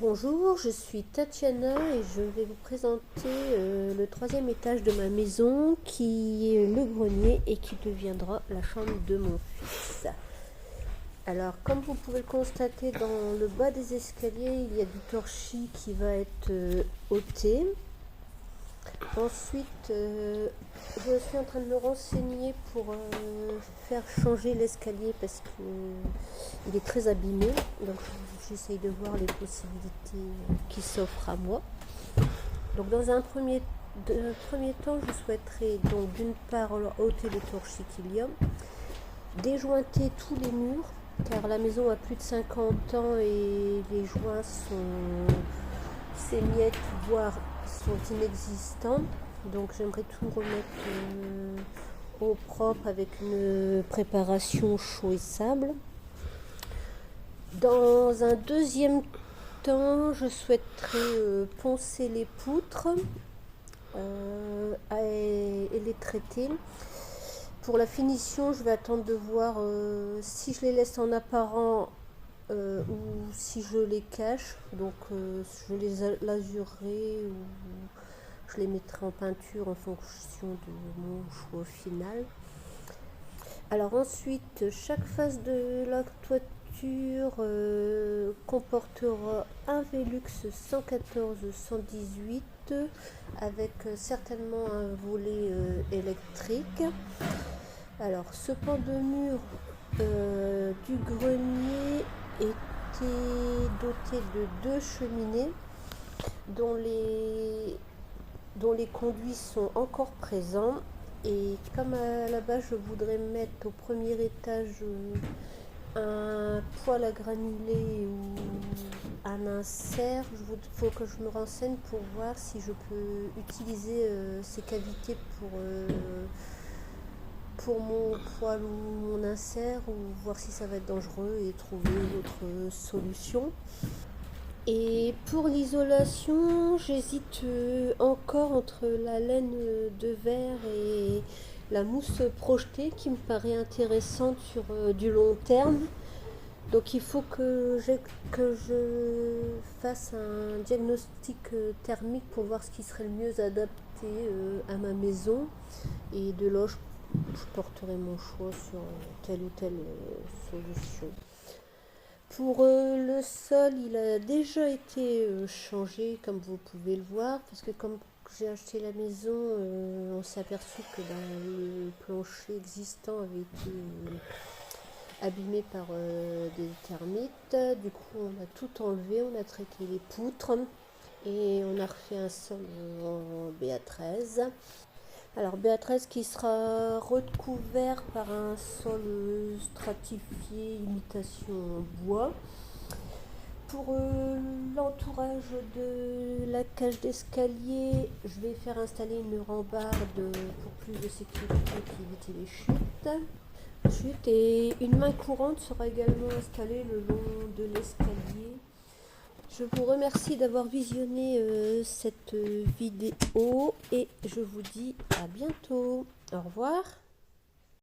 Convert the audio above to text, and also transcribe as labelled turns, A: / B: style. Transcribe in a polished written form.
A: Bonjour, je suis Tatiana et je vais vous présenter le troisième étage de ma maison qui est le grenier et qui deviendra la chambre de mon fils. Alors, comme vous pouvez le constater, dans le bas des escaliers, il y a du torchis qui va être ôté. Ensuite, je suis en train de me renseigner pour faire changer l'escalier parce qu'il est très abîmé. Donc j'essaye de voir les possibilités qui s'offrent à moi. Donc dans un premier temps, je souhaiterais donc d'une part ôter les torchis qu'il y a, déjointer tous les murs, car la maison a plus de 50 ans et les joints sont s'émiettent, voire sont inexistants. Donc j'aimerais tout remettre au propre avec une préparation chaud et sable. Dans un deuxième temps, je souhaiterais poncer les poutres et les traiter. Pour la finition, je vais attendre de voir si je les laisse en apparent ou si je les cache. Donc je les lazurerai ou je les mettrai en peinture en fonction de mon choix final. Alors ensuite, chaque face de la toiture comportera un Velux 114-118 avec certainement un volet électrique. Alors ce pan de mur du grenier était doté de deux cheminées dont les conduits sont encore présents. Et comme à la base je voudrais mettre au premier étage un poêle à granulés ou un insert, il faut que je me renseigne pour voir si je peux utiliser ces cavités pour mon poêle ou mon insert, ou voir si ça va être dangereux et trouver une autre solution. Et pour l'isolation, j'hésite encore entre la laine de verre et la mousse projetée qui me paraît intéressante sur du long terme. Donc il faut que je fasse un diagnostic thermique pour voir ce qui serait le mieux adapté à ma maison. Et de là, je porterai mon choix sur telle ou telle solution. Pour le sol, il a déjà été changé, comme vous pouvez le voir, parce que comme j'ai acheté la maison, on s'est aperçu que le plancher existant avait été abîmé par des termites. Du coup, on a tout enlevé, on a traité les poutres et on a refait un sol en BA13. Alors BA13 qui sera recouvert par un sol stratifié imitation bois. Pour l'entourage de la cage d'escalier, je vais faire installer une rambarde pour plus de sécurité qui évite les chutes. Et une main courante sera également installée le long de l'escalier. Je vous remercie d'avoir visionné cette vidéo et je vous dis à bientôt. Au revoir.